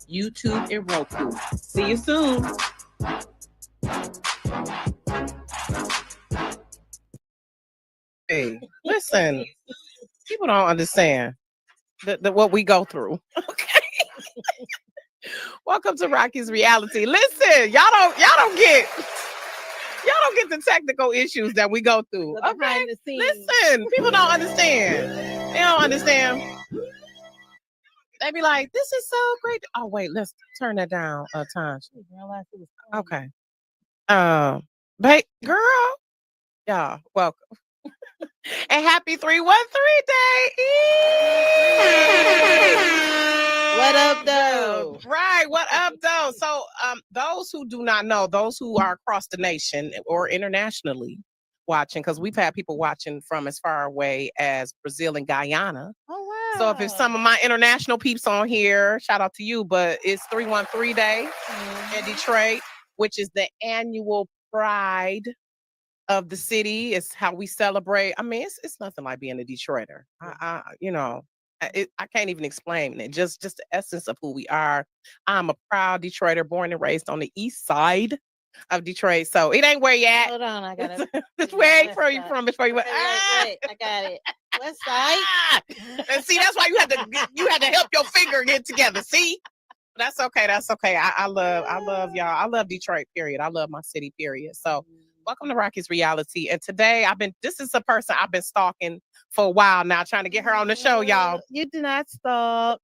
YouTube, and Roku. See you soon. Hey, listen, people don't understand what we go through. Okay. Welcome to Rocky's reality. Listen, y'all don't get the technical issues that we go through. Okay. Listen, people don't understand. They don't understand. They be like, this is so great. Oh, wait, let's turn that down, Tonja. Okay. Girl, y'all, welcome. And happy 313 day. What up, though? Right, what up, though? So, those who do not know, those who are across the nation or internationally watching, because we've had people watching from as far away as Brazil and Guyana. Oh, wow. So if it's some of my international peeps on here, shout out to you. But it's 313 Day in Detroit, which is the annual pride of the city. It's how we celebrate. I mean, it's nothing like being a Detroiter. I can't even explain it. Just the essence of who we are. I'm a proud Detroiter, born and raised on the east side of Detroit. So it ain't where you at. Hold on, I got it. It's where you from before you went. Wait, I got it. West side. And see, that's why you had to help your finger get together. See? That's okay. That's okay. I love y'all. I love Detroit, period. I love my city, period. So welcome to Rocky's reality. And today this is a person I've been stalking for a while now, trying to get her on the show, y'all. You do not stalk.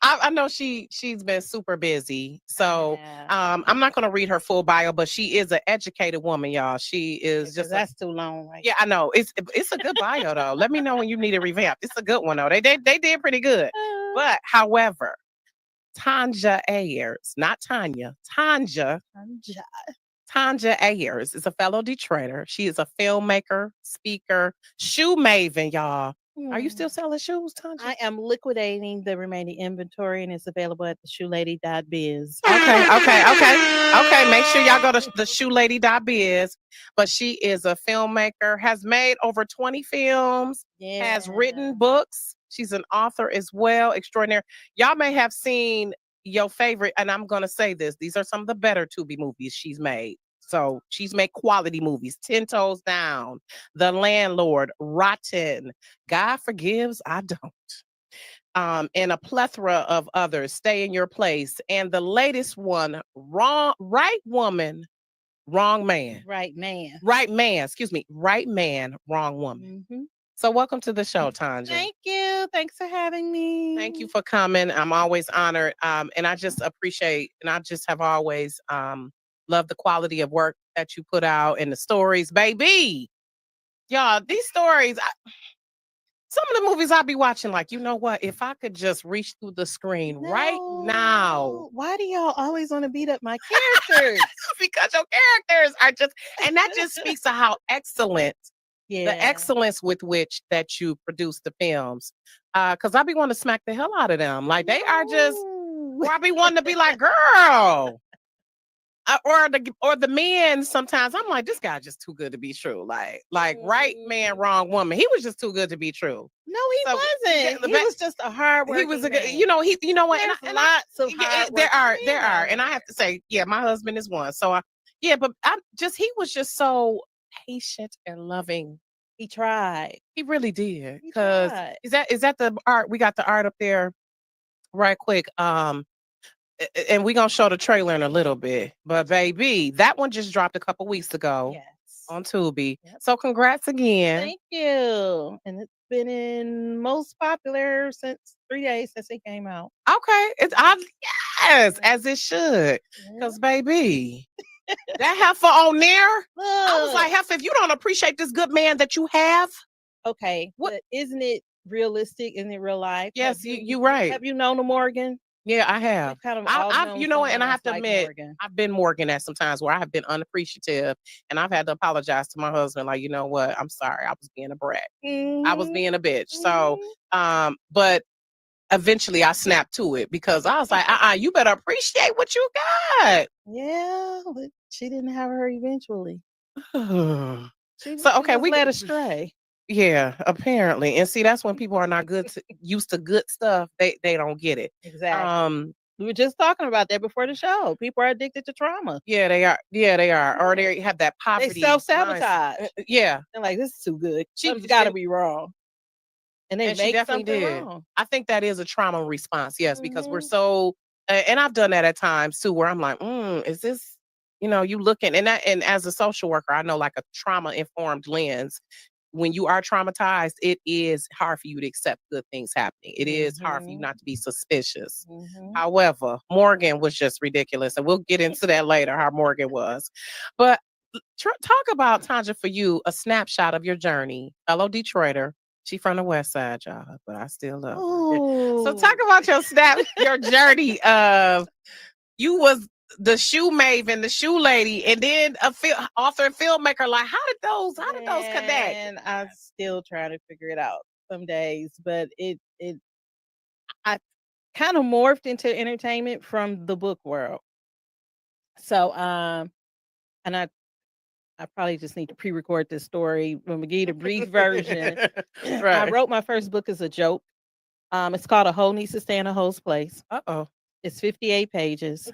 I know she's been super busy. So I'm not gonna read her full bio, but she is an educated woman, y'all. She is just that's too long, right? Yeah, I know. It's a good bio though. Let me know when you need a revamp. It's a good one though. They did pretty good. But however, Tonja Ayers, not Tanya, Tonja Ayers is a fellow Detroiter. She is a filmmaker, speaker, shoe maven, y'all. Are you still selling shoes, Tonja? I am liquidating the remaining inventory, and it's available at the shoelady.biz. Okay. Make sure y'all go to the shoelady.biz. But she is a filmmaker, has made over 20 films, has written books. She's an author as well. Extraordinary. Y'all may have seen your favorite, and I'm going to say this. These are some of the better Tubi movies she's made. So she's made quality movies. 10 Toes Down, The Landlord, Rotten, God Forgives, I Don't. And a plethora of others. Stay in Your Place. And the latest one, Right Woman, Wrong Man. Right Man. Right Man, excuse me. Right Man, Wrong Woman. Mm-hmm. So welcome to the show, Tonja. Thank you. Thanks for having me. Thank you for coming. I'm always honored. And I just appreciate, and I just have always love the quality of work that you put out and the stories, baby. Y'all, these stories, some of the movies I'll be watching, like, you know what? If I could just reach through the screen right now. Why do y'all always want to beat up my characters? Because your characters are just, and that just speaks to how excellent, the excellence with which that you produce the films. Because I be wanting to smack the hell out of them. Like, they are just, or I be wanting to be like, girl. Or the men sometimes I'm like, this guy just too good to be true. Like right man, wrong woman. He was just too good to be true. No, he wasn't. He was just a hard worker. He was a good, you know what? There's lots of hard there are, and I have to say, yeah, my husband is one. So but he was just so patient and loving. He tried. He really did. Because is that the art? We got the art up there, right quick. And we're going to show the trailer in a little bit. But, baby, that one just dropped a couple weeks ago on Tubi. Yep. So, congrats again. Thank you. And it's been in most popular since 3 days since it came out. Okay. Yes, as it should. Because, baby, that heifer on there, I was like, heifer, if you don't appreciate this good man that you have. Okay. But isn't it realistic? Isn't it real life? Yes, you're right. Have you known a Morgan? Yeah, I have. You know what? And I have to admit, Morgan. I've been Morgan at some times where I have been unappreciative, and I've had to apologize to my husband. Like, you know what? I'm sorry. I was being a brat. I was being a bitch. So, but eventually I snapped to it because I was like, you better appreciate what you got. Yeah, but she didn't have her eventually. We led astray. Yeah, apparently. And see, that's when people are not used to good stuff. They don't get it. Exactly. We were just talking about that before the show. People are addicted to trauma. Yeah, they are. Yeah, they are. Or they have that They poverty. self-sabotage. Yeah. They're like, this is too good. She- Something's got to and- be wrong. And they And she make definitely something did. wrong. I think that is a trauma response. Yes, because we're Mhm. so, and I've done that at times too, where I'm like, is this, you looking, and as a social worker, I know like a trauma informed lens. When you are traumatized, it is hard for you to accept good things happening. It is hard for you Mhm. not to be suspicious. Mhm. However, Morgan was just ridiculous, and we'll get into that later. How Morgan was, but talk about Tonja for you a snapshot of your journey, fellow Detroiter. She from the West Side, y'all, but I still love her. So talk about your journey of you was the shoe maven, the shoe lady, and then a author and filmmaker. Like, how did those connect? And I'm still trying to figure it out some days, but I kind of morphed into entertainment from the book world. So and I probably just need to pre-record this story when we get a brief version. I Right. wrote my first book as a joke. It's called A Hoe Needs to Stay in a Hoe's Place. Uh-oh. It's 58 pages.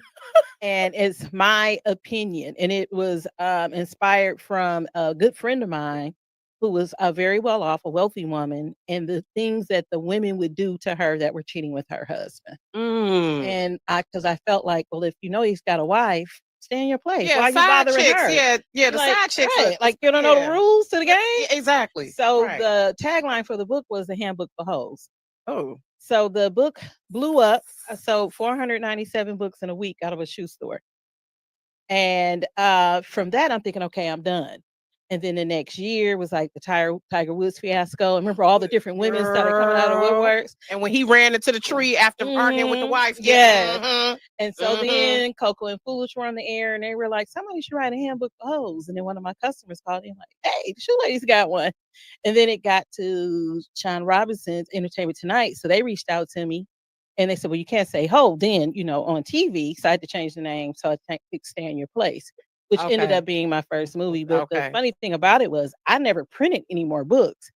And it's my opinion. And it was inspired from a good friend of mine who was very well off, a wealthy woman, and the things that the women would do to her that were cheating with her husband. And because I felt like, well, if you know he's got a wife, stay in your place. Yeah, Why are you side bothering chicks. her? Yeah, the Like, side chicks. right, like you don't know the rules to the game. Yeah, exactly. So right. the tagline for the book was the handbook for hoes. Oh. So the book blew up. I sold 497 books in a week out of a shoe store. And from that, I'm thinking, okay, I'm done. And then the next year was like the Tiger Woods fiasco. I remember all the different women started coming out of Girl. woodworks. And when he ran into the tree after arguing with the wife. Yes. And so then Coco and Foolish were on the air and they were like, somebody should write a handbook for hoes. And then one of my customers called in like, hey, the shoe lady's got one. And then it got to Sean Robinson's Entertainment Tonight. So they reached out to me and they said, well, you can't say ho then, on TV. So I had to change the name. So I picked Stay in Your Place, which ended up being my first movie. But the funny thing about it was I never printed any more books.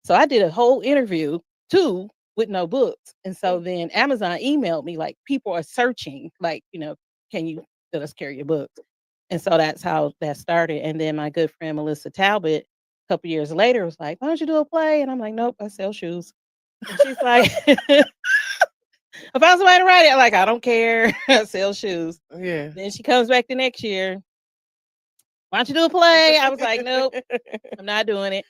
So I did a whole interview too with no books. And so then Amazon emailed me like people are searching, like, can you let us carry your books? And so that's how that started. And then my good friend Melissa Talbot, a couple years later, was like, why don't you do a play? And I'm like, nope, I sell shoes. And she's like, I found somebody to write it. I'm like, I don't care. I sell shoes. Yeah. Then she comes back the next year. Why don't you do a play? I was like, nope, I'm not doing it.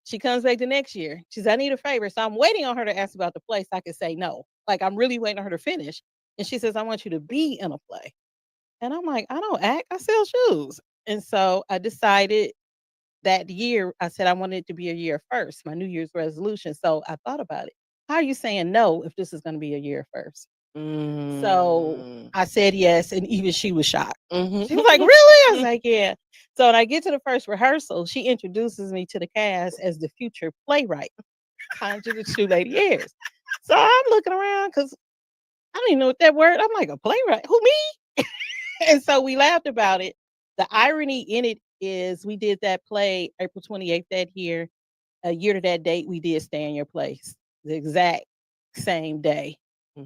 She comes back the next year. She says, I need a favor. So I'm waiting on her to ask about the play so I can say no. Like, I'm really waiting on her to finish. And she says, I want you to be in a play. And I'm like, I don't act, I sell shoes. And so I decided that year, I said I wanted it to be a year first, my New Year's resolution. So I thought about it. How are you saying no if this is going to be a year first? So I said yes, and even she was shocked. She was like, really? I was like, yeah. So when I get to the first rehearsal, she introduces me to the cast as the future playwright, Tonja the Shoe Lady Ayers. So I'm looking around because I don't even know what that word. I'm like, a playwright? Who, me? And so we laughed about it. The irony in it is we did that play April 28th that year. A year to that date, we did Stay in Your Place, the exact same day.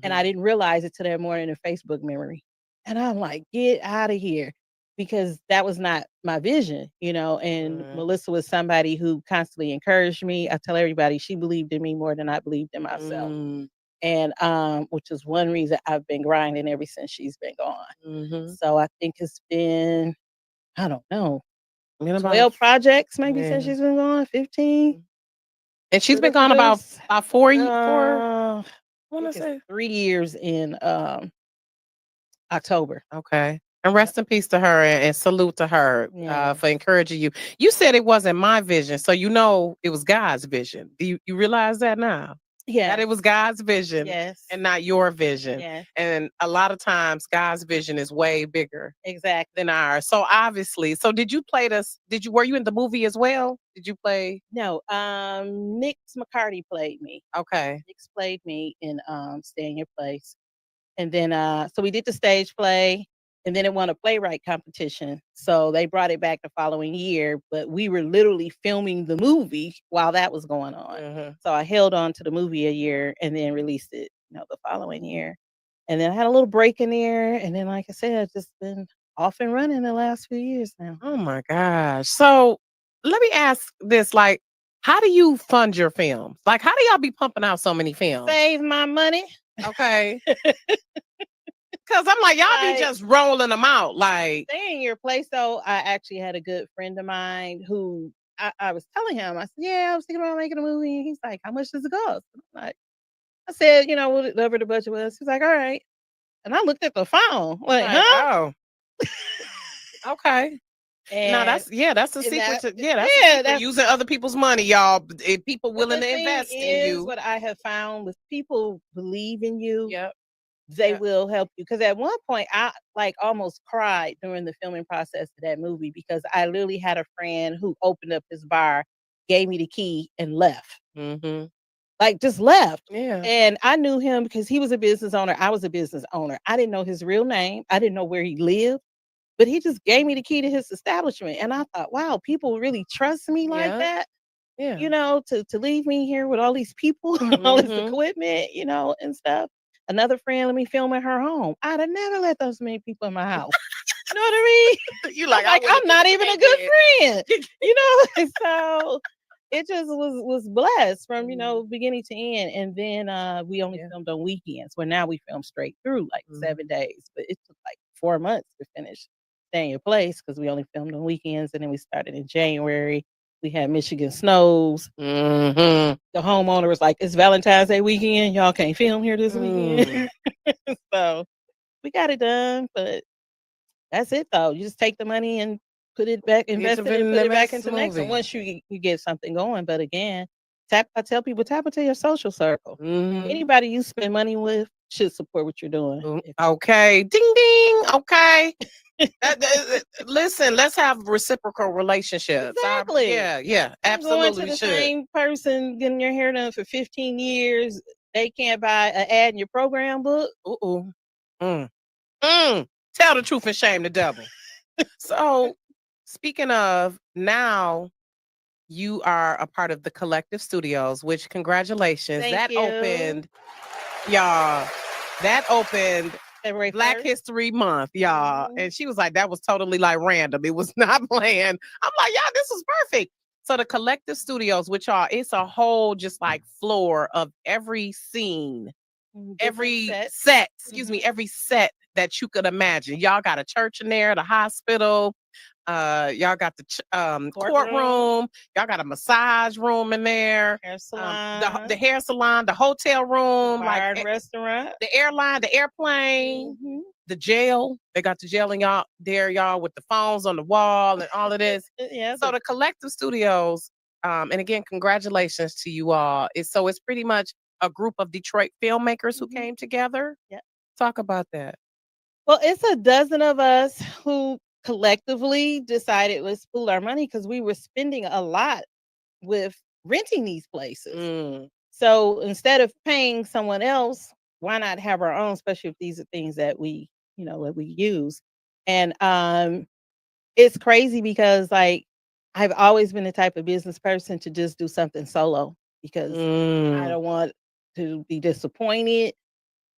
And I didn't realize it till that morning in Facebook memory. And I'm like, get out of here. Because that was not my vision, and Melissa was somebody who constantly encouraged me. I tell everybody she believed in me more than I believed in myself. And which is one reason I've been grinding ever since she's been gone. So I think it's been, I don't know, 12 projects maybe since she's been gone, 15. And she's been gone about 4 years. I want to say 3 years in October. Okay. And rest in peace to her and salute to her Yeah. for encouraging you. You said it wasn't my vision, so it was God's vision. Do you realize that now? Yeah. That it was God's vision and not your vision. Yes. And a lot of times God's vision is way bigger Exactly. than ours. So obviously, did you play this? Were you in the movie as well? Did you play? No, Nix McCarty played me. Okay. Nix played me in Stay in Your Place. And then so we did the stage play and then it won a playwright competition. So they brought it back the following year, but we were literally filming the movie while that was going on. So I held on to the movie a year and then released it, the following year. And then I had a little break in there. And then, like I said, I've just been off and running the last few years now. Oh my gosh. So let me ask this, like, how do you fund your films? Like, how do y'all be pumping out so many films? Save my money. Okay. Because I'm like, y'all be just rolling them out. Like, stay in your place, though. I actually had a good friend of mine who I was telling him, I said, yeah, I was thinking about making a movie. And he's like, how much does it cost? I'm like, I said, whatever the budget was. He's like, all right. And I looked at the phone, like, huh? Oh. Okay. No, that's the secret. That's using other people's money, y'all. If people willing to invest in you. What I have found with people believe in you. Yep. They will help you. Because at one point, I almost cried during the filming process of that movie because I literally had a friend who opened up his bar, gave me the key, and left. Mm-hmm. Like, just left. Yeah. And I knew him because he was a business owner. I was a business owner. I didn't know his real name. I didn't know where he lived. But he just gave me the key to his establishment. And I thought, wow, people really trust me like that. Yeah. To leave me here with all these people and all this equipment, and stuff. Another friend let me film at her home. I'd have never let those many people in my house. You know what I mean? You I'm not even a good friend. So it just was blessed from beginning to end. And then we only filmed on weekends. Where now we film straight through, like 7 days. But it took like 4 months to finish Stay in Your Place because we only filmed on weekends. And then we started in January. We had Michigan snows. Mm-hmm. The homeowner was like, it's Valentine's Day weekend. Y'all can't film here this weekend. So we got it done. But that's it, though. You just take the money and put it back, invest it, and put it back into the next one once you get something going. But again, I tell people, tap into your social circle. Anybody you spend money with should support what you're doing. Okay. Ding, ding. Okay. Listen, let's have reciprocal relationships. Exactly. Yeah, absolutely. Going to the same person getting your hair done for 15 years, they can't buy an ad in your program book. Tell the truth and shame the devil. So, speaking of, now you are a part of the Collective Studios, which congratulations. Thank you. Opened, y'all. That opened February Black 1st. History Month, y'all. And she was like, that was totally like random. It was not planned. I'm like, y'all, this was perfect. So the Collective Studios, which it's a whole just like floor of every scene, every set that you could imagine. Y'all got a church in there, the hospital. Y'all got the courtroom. Y'all got a massage room in there. Hair salon. The hair salon, the hotel room, bar and restaurant, the airline, the airplane, the jail. They got the jail in y'all with the phones on the wall and all of this. So the Collective Studios, and again, congratulations to you all. It's pretty much a group of Detroit filmmakers who came together. Talk about that. Well, it's a dozen of us who collectively decided let's pool our money because we were spending a lot with renting these places. So instead of paying someone else, why not have our own, especially if these are things that we use. And it's crazy because like I've always been the type of business person to just do something solo because I don't want to be disappointed.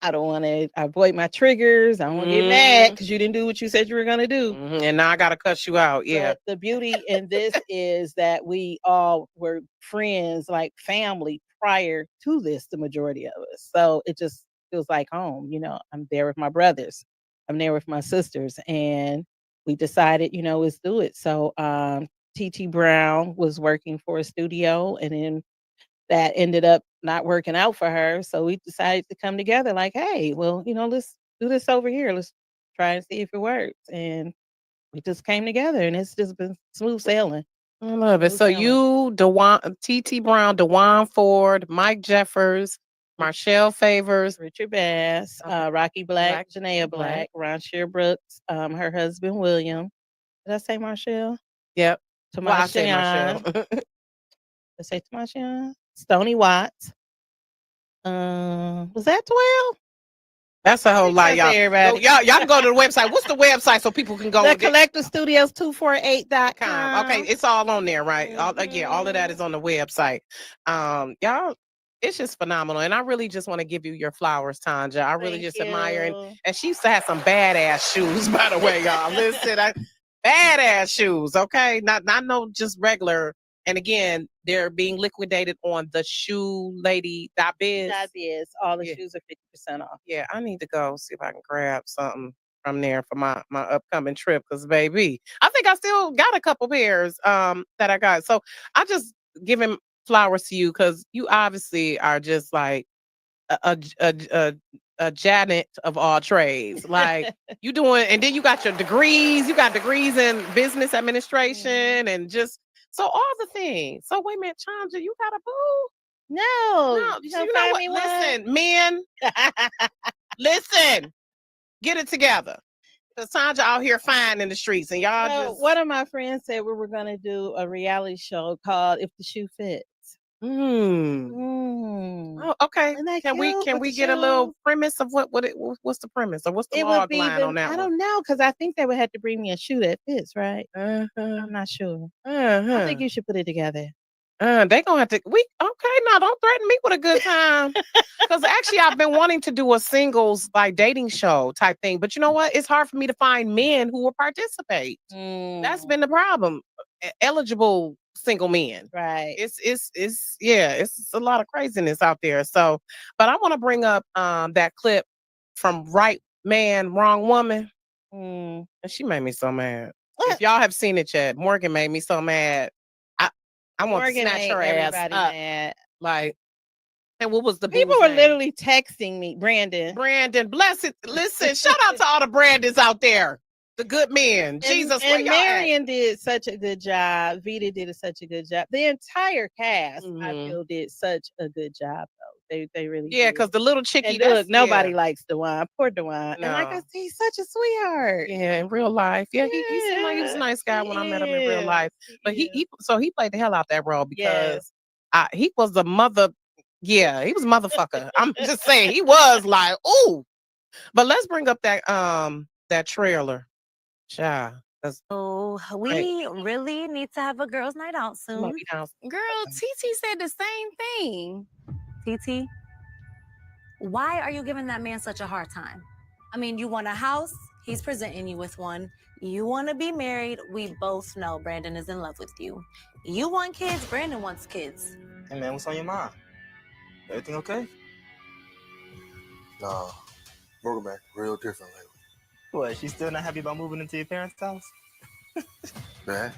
I don't want to avoid my triggers. I don't want to get mad because you didn't do what you said you were going to do. And now I got to cuss you out. Yeah. But the beauty in this is that we all were friends, like family prior to this, the majority of us. So it just feels like home. I'm there with my brothers. I'm there with my sisters. And we decided, let's do it. So TT Brown was working for a studio and then that ended up not working out for her. So we decided to come together like, hey, well, let's do this over here. Let's try and see if it works. And we just came together and it's just been smooth sailing. I love it. So you, TT Brown, DeJuan Ford, Mike Jeffers, Marshall Favors, Richard Bass, Rocki Black, Janaea Black, Ron Brooks, her husband, William. Did I say Marshall? Yep. I say Marshall. Did I say Tamasha? Stony Watts. Was that 12? That's a whole lot, y'all. Y'all can go to the website. What's the website so people can go? The Collective Studios 248.com. Okay, it's all on there, right? All of that is on the website. Y'all, it's just phenomenal. And I really just want to give you your flowers, Tonja. I really just admire. And she used to have some badass shoes, by the way, y'all. Listen, badass shoes, okay? Not no just regular. And again, they're being liquidated on the shoe lady .biz. All the shoes are 50% off. Yeah, I need to go see if I can grab something from there for my upcoming trip. Because baby, I think I still got a couple pairs that I got. So I just giving flowers to you because you obviously are just like a Janet of all trades. Like you doing, and then you got your degrees. You got degrees in business administration and just so all the things. So wait a minute, Chandra, you got a boo? No, you know what? Listen, men, listen, get it together. Because Tonja out here fine in the streets, and y'all just. One of my friends said we were going to do a reality show called "If the Shoe Fits." Oh, okay. Can we get a little premise of what's the premise or what's the log line on that? I don't know because I think they would have to bring me a shoe that fits, right? I'm not sure. I think you should put it together. They gonna have to. No, don't threaten me with a good time. Because actually, I've been wanting to do a singles like dating show type thing, but you know what? It's hard for me to find men who will participate. That's been the problem. Eligible single men, right? It's a lot of craziness out there. So, but I want to bring up that clip from Right Man, Wrong Woman, and she made me so mad. If y'all have seen it yet, Morgan made me so mad. I want to snatch her ass up. Mad. Like, and what was the people were literally texting me, Brandon, bless it. Listen, shout out to all the Brandons out there, the good men. Jesus, and Marion did such a good job. Vita did such a good job. The entire cast, I feel, did such a good job. Though they really did. Because the little chickie. Look, nobody likes DeWine. Poor DeWine. No. And like I said, he's such a sweetheart. Yeah, in real life. Yeah, he seemed like he was a nice guy when I met him in real life. But he played the hell out that role because he was the mother. Yeah, he was a motherfucker. I'm just saying he was like, ooh. But let's bring up that trailer. Child. So we really need to have a girls' night out soon. Girl, TT said the same thing. TT, why are you giving that man such a hard time? I mean, you want a house, he's presenting you with one. You want to be married, we both know Brandon is in love with you. You want kids, Brandon wants kids. Hey man, what's on your mind? Everything okay? Nah, Morgan back real different lately. What, she's still not happy about moving into your parents' house? That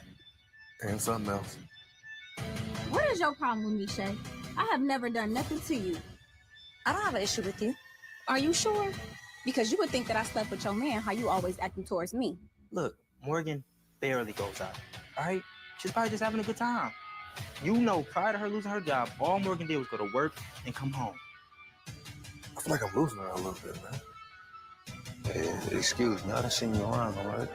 and something else. What is your problem with me, Shay? I have never done nothing to you. I don't have an issue with you. Are you sure? Because you would think that I slept with your man, how you always acting towards me. Look, Morgan barely goes out, all right? She's probably just having a good time. You know, prior to her losing her job, all Morgan did was go to work and come home. I feel like I'm losing her a little bit, man. Hey, excuse me, I done seen you around, all right?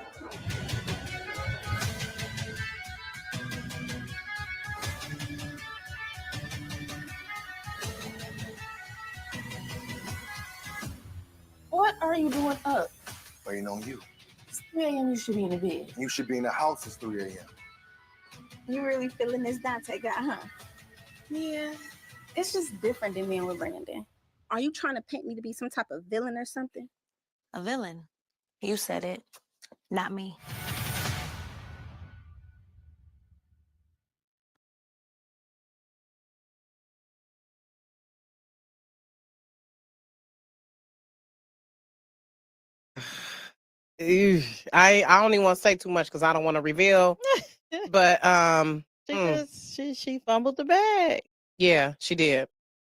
What are you doing up? Waiting on you. It's 3 a.m. You should be in the bed. You should be in the house. It's 3 a.m. You really feeling this Dante guy, huh? Yeah. It's just different than being with Brandon. Are you trying to paint me to be some type of villain or something? A villain? You said it, not me. I don't even want to say too much because I don't want to reveal. But she fumbled the bag. Yeah, she did.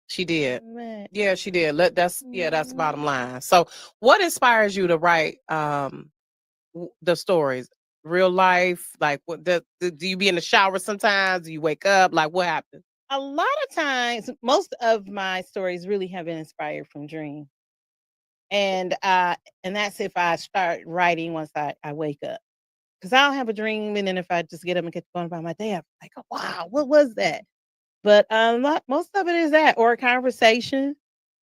She did. Yeah, she did. That's the bottom line. So, what inspires you to write the stories? Real life, like what? Do you be in the shower sometimes? Do you wake up? Like what happens? A lot of times, most of my stories really have been inspired from dreams. And that's if I start writing once I wake up. Because I'll have a dream, and then if I just get up and get going about my day, I'm like, oh, wow, what was that? But most of it is that, or a conversation.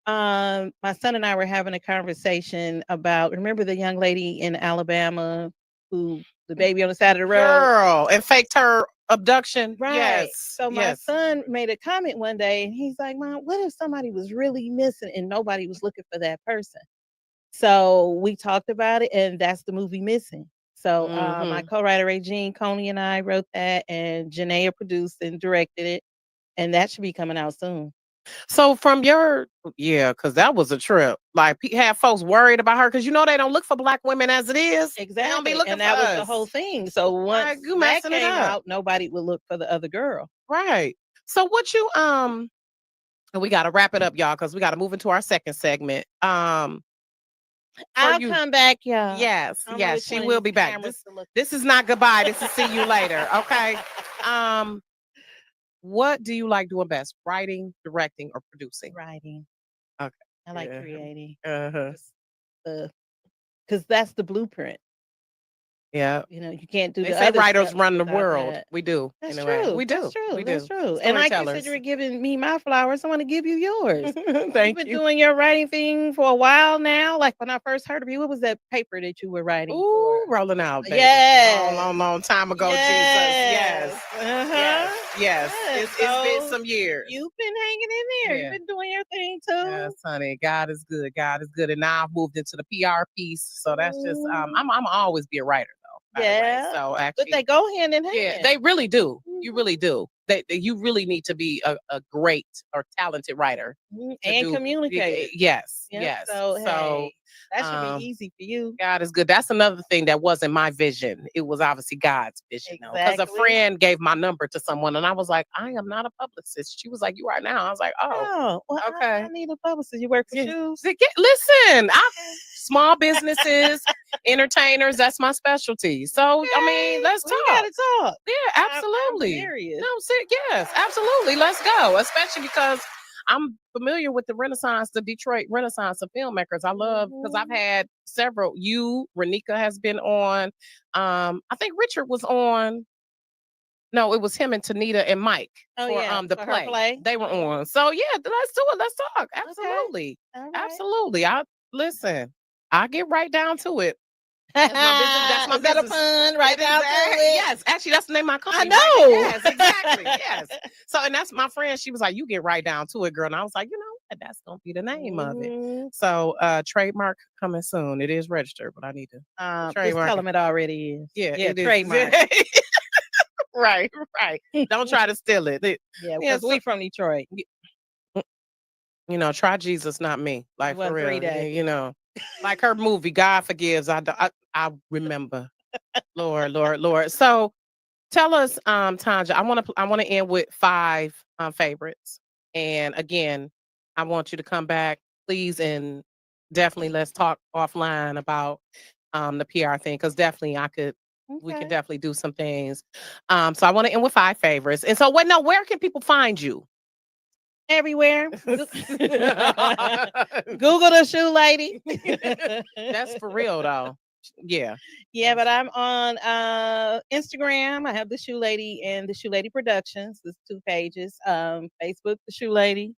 My son and I were having a conversation about, remember the young lady in Alabama who the baby on the side of the road. Girl, and faked her abduction. Right. Yes. So my yes. son made a comment one day and he's like, Mom, what if somebody was really missing and nobody was looking for that person? So we talked about it, and that's the movie Missing. So my co-writer Regine Coney and I wrote that, and Janaea produced and directed it, and that should be coming out soon. So from your, because that was a trip. Like, have folks worried about her because you know they don't look for black women as it is. They don't Exactly, be looking and for that was us. the whole thing. So once Like, you that messing it came up. out, nobody would look for the other girl. Right. So what you and we got to wrap it up, y'all, because we got to move into our second segment. I'll come back, y'all. Yes, I don't know yes, which she one of will these be back. cameras to look This is not goodbye. This is see you later. Okay. What do you like doing best? Writing, directing, or producing? writing. Okay. I like Yeah. creating. Uh-huh. Because that's the blueprint. Yeah. You know, you can't do They the say other writers stuff run the without world. that. We do. That's anyway. true. We do. That's true. We That's do. true. And like you said, Storytellers. you were giving me my flowers. I want to give you yours. Thank You've been you. doing your writing thing for a while now. Like when I first heard of you, what was that paper that you were writing Ooh, for? rolling out, baby. Yes. Long time ago, Yes. Jesus. Uh-huh. Yes. It's been So some years. You've been hanging in there. Yeah. You've been doing your thing too. Yes, honey. God is good. God is good. And now I've moved into the PR piece. So that's just I'm always be a writer though. By the way. So actually, but they go hand in hand. yeah, they really do. You really do. You really need to be a great or talented writer and communicate. Yes, Yep. yes. So hey, that should be easy for you. God is good. That's another thing that wasn't my vision. It was obviously God's vision. Because a Exactly. friend gave my number to someone, and I was like, I am not a publicist. She was like, you are now. I was like, oh, well, okay. I need a publicist. You work for shoes? Listen, small businesses, entertainers. That's my specialty. So I mean, let's talk. We gotta talk. Yeah, absolutely. I'm serious. No, yes, absolutely. Let's go. Especially because I'm familiar with the Detroit Renaissance of filmmakers. I love because I've had several. Renika has been on. I think Richard was on. No, it was him and Tanita and Mike for the for her play. They were on. So yeah, let's do it. Let's talk. Absolutely. All right. Absolutely. I'll get right down to it. That's my business. That's my Is that a business. pun? Right down to it? Yes, actually, that's the name of my company. I know. Yes, exactly. Yes. So, and that's my friend. She was like, "You get right down to it, girl." And I was like, "You know what? That's gonna be the name of it." So, trademark coming soon. It is registered, but I need to just trademark. tell them it already is. Yeah, Yeah, it is. trademark. Right. Don't try to steal it. Yeah, because we from Detroit. You know, try Jesus, not me. Like Well, for real. 3 days. You know, like her movie, God Forgives. I remember. Lord. So tell us, Tonja, I want to end with 5 favorites. And again, I want you to come back, please, and definitely let's talk offline about the PR thing, because definitely we could definitely do some things. So I want to end with 5 favorites. And so where can people find you? Everywhere. Google the shoe lady. That's for real though. Yeah. Yeah, but I'm on Instagram. I have the Shoe Lady and the Shoe Lady Productions. There's 2 pages. Facebook, the Shoe Lady.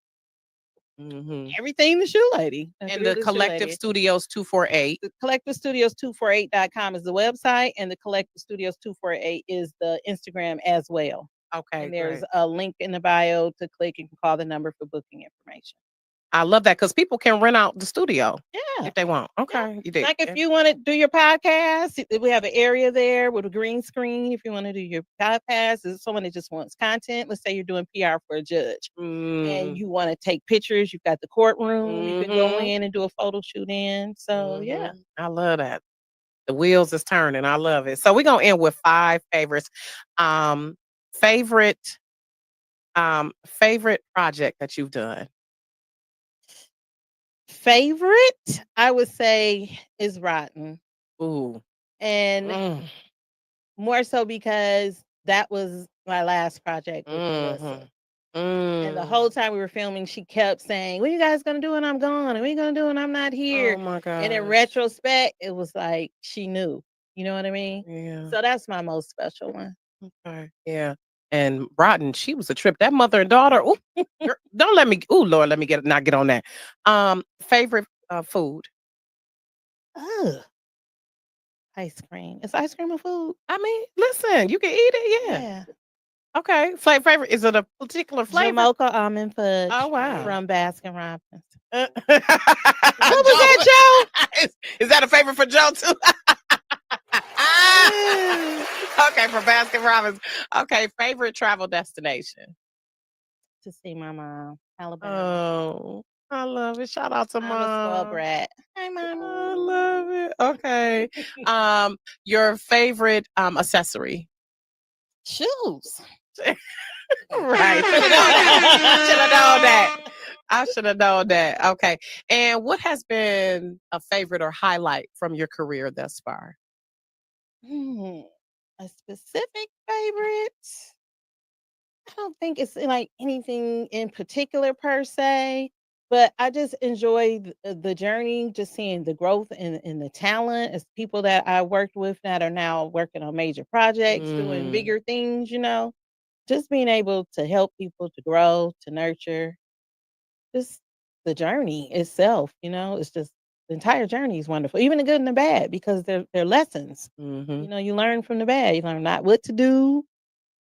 Everything the Shoe Lady. And the Collective Studios 248. The Collective Studios 248.com is the website, and the Collective Studios 248 is the Instagram as well. Okay. And there's a link in the bio to click and call the number for booking information. I love that because people can rent out the studio. Yeah. If they want. Okay. You did. Like if you want to do your podcast, we have an area there with a green screen. If you want to do your podcast, is someone that just wants content. Let's say you're doing PR for a judge and you want to take pictures. You've got the courtroom. You can go in and do a photo shoot in. So yeah. I love that. The wheels is turning. I love it. So we're gonna end with 5 favorites. Favorite project that you've done. Favorite, I would say, is Rotten. Ooh. And more so because that was my last project with Melissa. And the whole time we were filming, she kept saying, "What are you guys gonna do when I'm gone? And what are you gonna do when I'm not here?" Oh my God. And in retrospect, it was like she knew. You know what I mean? Yeah. So that's my most special one. Okay. Yeah. And Rotten, she was a trip. That mother and daughter. Ooh, girl, don't let me. Ooh, Lord, let me not get on that. Favorite food. ice cream. Is ice cream a food? I mean, listen, you can eat it, yeah. Okay. Favorite, is it a particular flavor? Jamocha almond fudge. Oh, wow. From Baskin Robbins. What was that, Joe? Is that a favorite for Joe too? Okay, for Baskin Robbins. Okay, favorite travel destination. To see my mom, Alabama. Oh, I love it. Shout out to I'm mom. a spoiled brat. Hi, I mama. love it. Okay. Your favorite accessory. Shoes. Right. I should have known that. I should have known that. Okay. And what has been a favorite or highlight from your career thus far? A specific favorite? I don't think it's like anything in particular per se, but I just enjoy the journey, just seeing the growth and the talent as people that I worked with that are now working on major projects, doing bigger things, just being able to help people to grow, to nurture, just the journey itself, it's just the entire journey is wonderful, even the good and the bad, because they're lessons. You learn from the bad, you learn not what to do.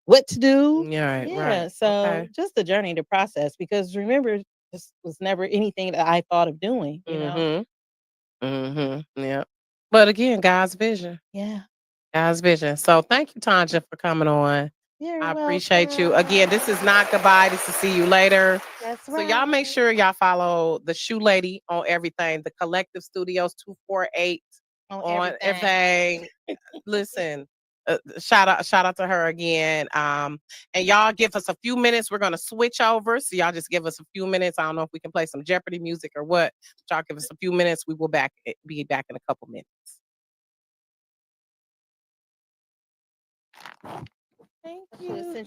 Yeah, right. So Okay. just the journey, the process, because remember, this was never anything that I thought of doing, Yeah. But again, God's vision. Yeah. God's vision. So thank you, Tonja, for coming on. You're I appreciate you. welcome. Again, this is not goodbye. This is see you later. That's So y'all make sure y'all follow the Shoe Lady on everything. The Collective Studios 248 on everything. Listen, shout out to her again. And y'all give us a few minutes. We're gonna switch over. So y'all just give us a few minutes. I don't know if we can play some Jeopardy music or what. But y'all give us a few minutes. We will be back in a couple minutes. Thank you.